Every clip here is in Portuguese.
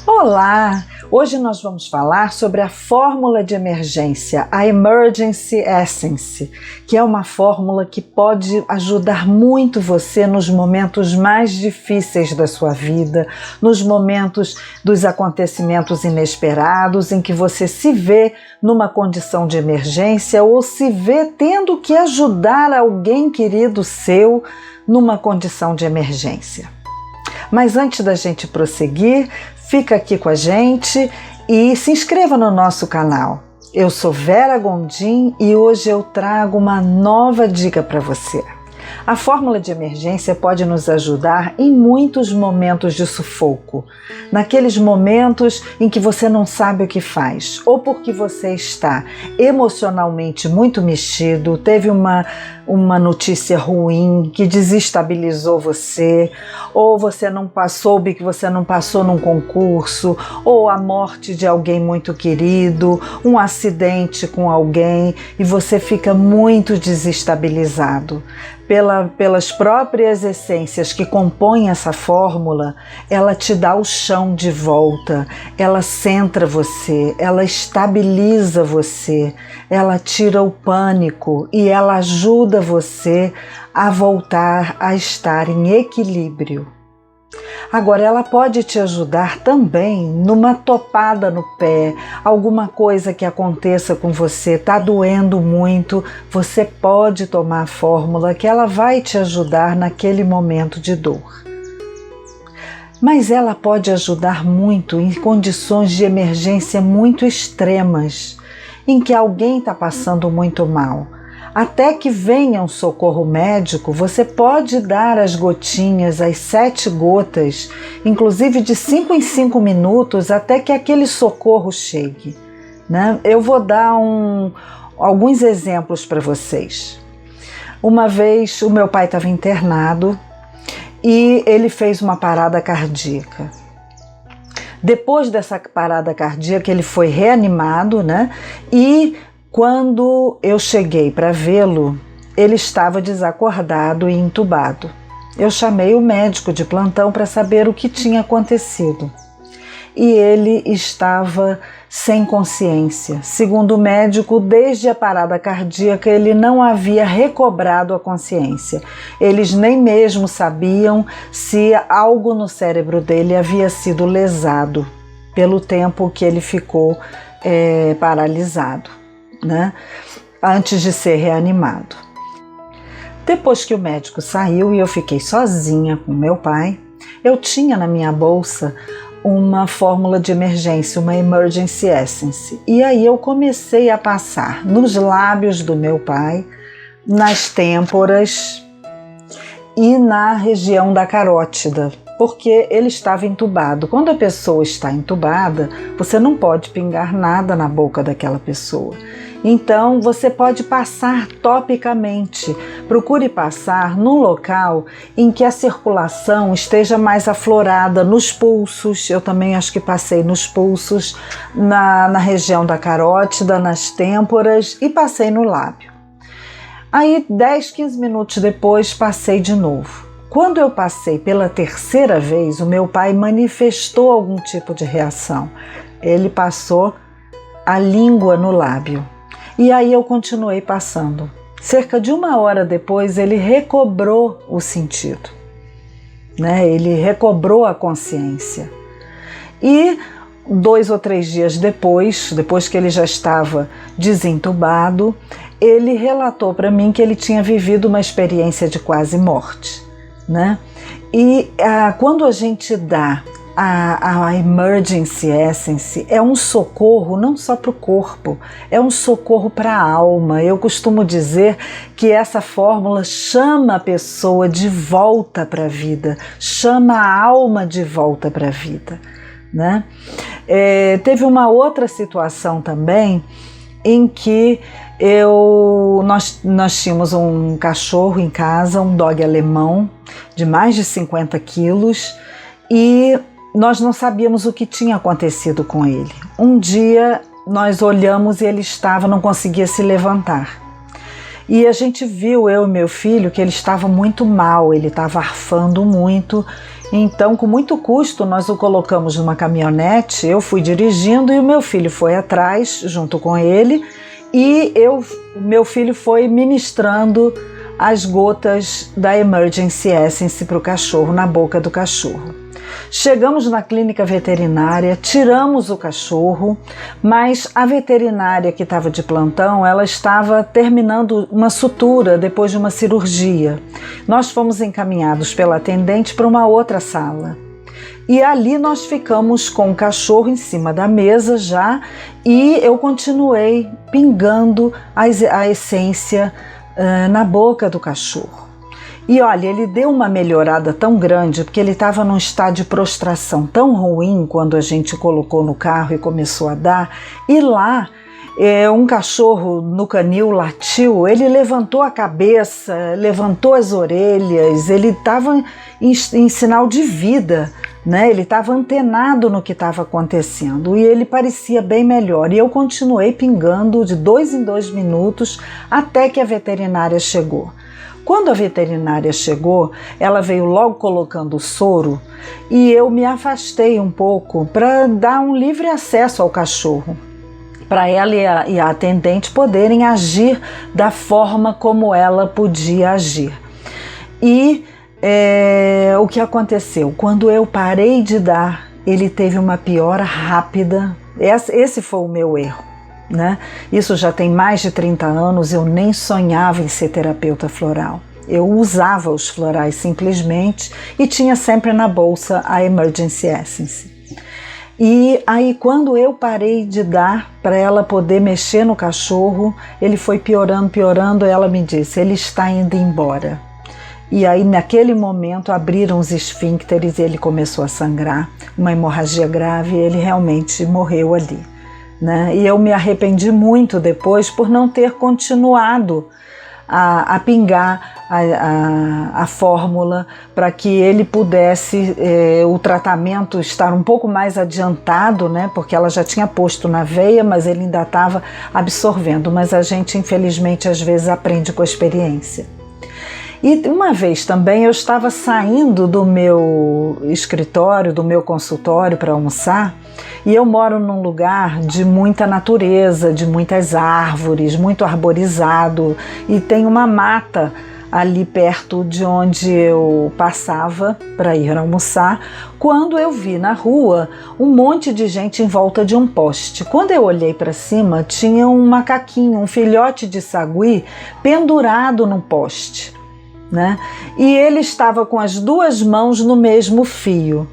Olá! Hoje nós vamos falar sobre a fórmula de emergência, a Emergency Essence, que é uma fórmula que pode ajudar muito você nos momentos mais difíceis da sua vida, nos momentos dos acontecimentos inesperados em que você se vê numa condição de emergência ou se vê tendo que ajudar alguém querido seu numa condição de emergência. Mas antes da gente prosseguir, fica aqui com a gente e se inscreva no nosso canal. Eu sou Vera Gondim e hoje eu trago uma nova dica para você. A fórmula de emergência pode nos ajudar em muitos momentos de sufoco, naqueles momentos em que você não sabe o que faz, ou porque você está emocionalmente muito mexido, teve uma notícia ruim que desestabilizou você, ou você soube que você não passou num concurso, ou a morte de alguém muito querido, um acidente com alguém e você fica muito desestabilizado. Pelas próprias essências que compõem essa fórmula, ela te dá o chão de volta, ela centra você, ela estabiliza você, ela tira o pânico e ela ajuda você a voltar a estar em equilíbrio. Agora, ela pode te ajudar também numa topada no pé, alguma coisa que aconteça com você, está doendo muito, você pode tomar a fórmula que ela vai te ajudar naquele momento de dor. Mas ela pode ajudar muito em condições de emergência muito extremas, em que alguém está passando muito mal. Até que venha um socorro médico, você pode dar as gotinhas, as 7 gotas, inclusive de 5 em 5 minutos, até que aquele socorro chegue, né? Eu vou dar alguns exemplos para vocês. Uma vez o meu pai estava internado e ele fez uma parada cardíaca. Depois dessa parada cardíaca ele foi reanimado, né? E quando eu cheguei para vê-lo, ele estava desacordado e entubado. Eu chamei o médico de plantão para saber o que tinha acontecido. E ele estava sem consciência. Segundo o médico, desde a parada cardíaca ele não havia recobrado a consciência. Eles nem mesmo sabiam se algo no cérebro dele havia sido lesado pelo tempo que ele ficou paralisado, né? Antes de ser reanimado. Depois que o médico saiu e eu fiquei sozinha com meu pai, eu tinha na minha bolsa uma fórmula de emergência, uma Emergency Essence. E aí eu comecei a passar nos lábios do meu pai, nas têmporas e na região da carótida, porque ele estava entubado. Quando a pessoa está entubada, você não pode pingar nada na boca daquela pessoa. Então você pode passar topicamente. Procure passar num local em que a circulação esteja mais aflorada, nos pulsos. Eu também acho que passei nos pulsos, na região da carótida, nas têmporas e passei no lábio. Aí 10, 15 minutos depois passei de novo. Quando eu passei pela terceira vez, o meu pai manifestou algum tipo de reação. Ele passou a língua no lábio. E aí eu continuei passando. Cerca de 1 hora depois, ele recobrou o sentido, né? Ele recobrou a consciência. E 2 ou 3 dias depois que ele já estava desentubado, ele relatou para mim que ele tinha vivido uma experiência de quase morte, né? E quando a gente dá a Emergency Essence, é um socorro não só para o corpo, é um socorro para a alma. Eu costumo dizer que essa fórmula chama a pessoa de volta para a vida, chama a alma de volta para a vida, né? Teve uma outra situação também em que nós tínhamos um cachorro em casa, um dog alemão de mais de 50 quilos, e nós não sabíamos o que tinha acontecido com ele. Um dia nós olhamos e ele não conseguia se levantar. E a gente viu, eu e meu filho, que ele estava muito mal, ele estava arfando muito Então, com muito custo, nós o colocamos numa caminhonete, eu fui dirigindo e o meu filho foi atrás, junto com ele, e meu filho foi ministrando as gotas da Emergency Essence para o cachorro, na boca do cachorro. Chegamos na clínica veterinária, tiramos o cachorro, mas a veterinária que estava de plantão, ela estava terminando uma sutura depois de uma cirurgia. Nós fomos encaminhados pela atendente para uma outra sala. E ali nós ficamos com o cachorro em cima da mesa já, e eu continuei pingando a essência na boca do cachorro. E olha, ele deu uma melhorada tão grande, porque ele estava num estado de prostração tão ruim quando a gente colocou no carro e começou a dar. E lá, um cachorro no canil latiu, ele levantou a cabeça, levantou as orelhas, ele estava em sinal de vida, né? Ele estava antenado no que estava acontecendo e ele parecia bem melhor. E eu continuei pingando de 2 em 2 minutos até que a veterinária chegou. Quando a veterinária chegou, ela veio logo colocando o soro e eu me afastei um pouco para dar um livre acesso ao cachorro, para ela e a atendente poderem agir da forma como ela podia agir. E o que aconteceu? Quando eu parei de dar, ele teve uma piora rápida. Esse foi o meu erro, né? Isso já tem mais de 30 anos, eu nem sonhava em ser terapeuta floral. Eu usava os florais simplesmente e tinha sempre na bolsa a Emergency Essence. E aí quando eu parei de dar para ela poder mexer no cachorro, ele foi piorando, ela me disse, ele está indo embora. E aí naquele momento abriram os esfíncteres e ele começou a sangrar, uma hemorragia grave, e ele realmente morreu ali, né? E eu me arrependi muito depois por não ter continuado a pingar a fórmula para que ele pudesse o tratamento estar um pouco mais adiantado, né? Porque ela já tinha posto na veia, mas ele ainda estava absorvendo. Mas a gente, infelizmente, às vezes aprende com a experiência. E uma vez também eu estava saindo do meu escritório, do meu consultório para almoçar, e eu moro num lugar de muita natureza, de muitas árvores, muito arborizado, e tem uma mata ali perto de onde eu passava para ir almoçar, quando eu vi na rua um monte de gente em volta de um poste. Quando eu olhei para cima, tinha um macaquinho, um filhote de sagui pendurado no poste, né? E ele estava com as 2 mãos no mesmo fio.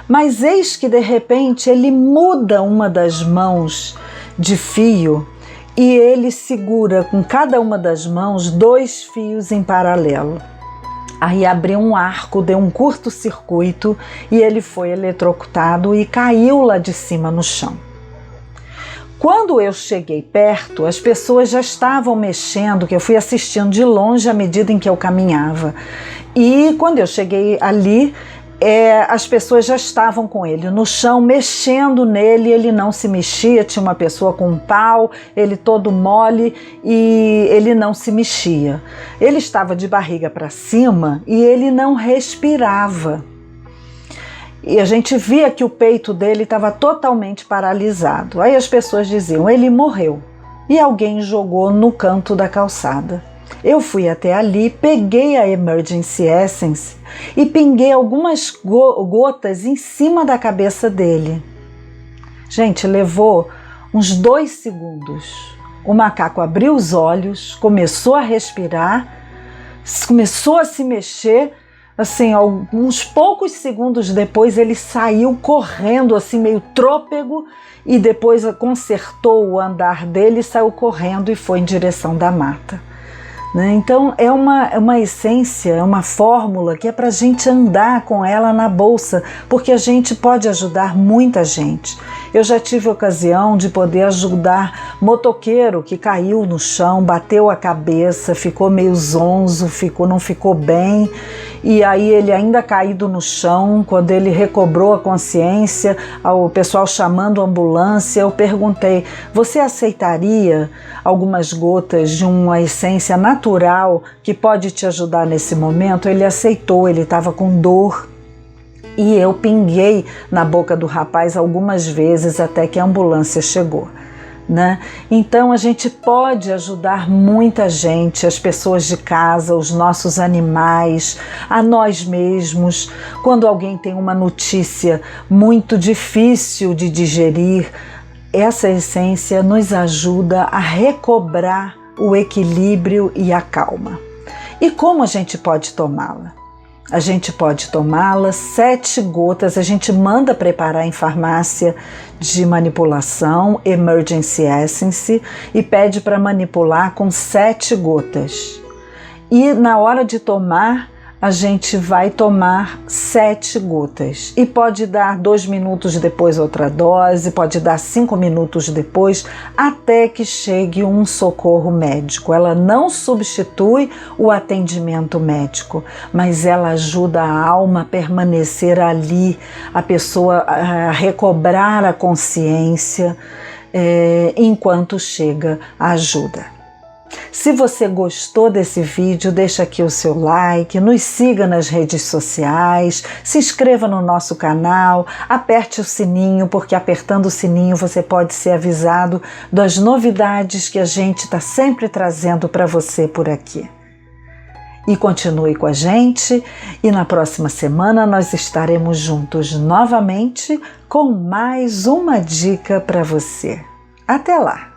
Mas eis que de repente ele muda uma das mãos de fio e ele segura com cada uma das mãos 2 fios em paralelo. Aí abriu um arco, deu um curto-circuito e ele foi eletrocutado e caiu lá de cima no chão. Quando eu cheguei perto, as pessoas já estavam mexendo, que eu fui assistindo de longe à medida em que eu caminhava. E quando eu cheguei ali, as pessoas já estavam com ele no chão, mexendo nele, ele não se mexia, tinha uma pessoa com um pau, ele todo mole e ele não se mexia. Ele estava de barriga para cima e ele não respirava. E a gente via que o peito dele estava totalmente paralisado. Aí as pessoas diziam, ele morreu. E alguém jogou no canto da calçada. Eu fui até ali, peguei a Emergency Essence e pinguei algumas gotas em cima da cabeça dele. Gente, levou uns 2 segundos. O macaco abriu os olhos, começou a respirar, começou a se mexer. Assim, uns poucos segundos depois ele saiu correndo, assim meio trôpego, e depois consertou o andar dele, saiu correndo e foi em direção da mata. Então é uma essência, é uma fórmula que é para a gente andar com ela na bolsa, porque a gente pode ajudar muita gente. Eu já tive a ocasião de poder ajudar motoqueiro que caiu no chão, bateu a cabeça, ficou meio zonzo, não ficou bem, e aí ele ainda caído no chão, quando ele recobrou a consciência, o pessoal chamando a ambulância, eu perguntei, você aceitaria algumas gotas de uma essência natural que pode te ajudar nesse momento? Ele aceitou, ele estava com dor E eu pinguei na boca do rapaz algumas vezes até que a ambulância chegou, né? Então a gente pode ajudar muita gente, as pessoas de casa, os nossos animais, a nós mesmos. Quando alguém tem uma notícia muito difícil de digerir, essa essência nos ajuda a recobrar o equilíbrio e a calma. E como a gente pode tomá-la? A gente pode tomá-la 7 gotas, a gente manda preparar em farmácia de manipulação, Emergency Essence, e pede para manipular com 7 gotas. E na hora de tomar, a gente vai tomar 7 gotas. E pode dar 2 minutos depois outra dose, pode dar 5 minutos depois, até que chegue um socorro médico. Ela não substitui o atendimento médico, mas ela ajuda a alma a permanecer ali, a pessoa a recobrar a consciência enquanto chega a ajuda. Se você gostou desse vídeo, deixa aqui o seu like, nos siga nas redes sociais, se inscreva no nosso canal, aperte o sininho, porque apertando o sininho você pode ser avisado das novidades que a gente está sempre trazendo para você por aqui. E continue com a gente, e na próxima semana nós estaremos juntos novamente com mais uma dica para você. Até lá!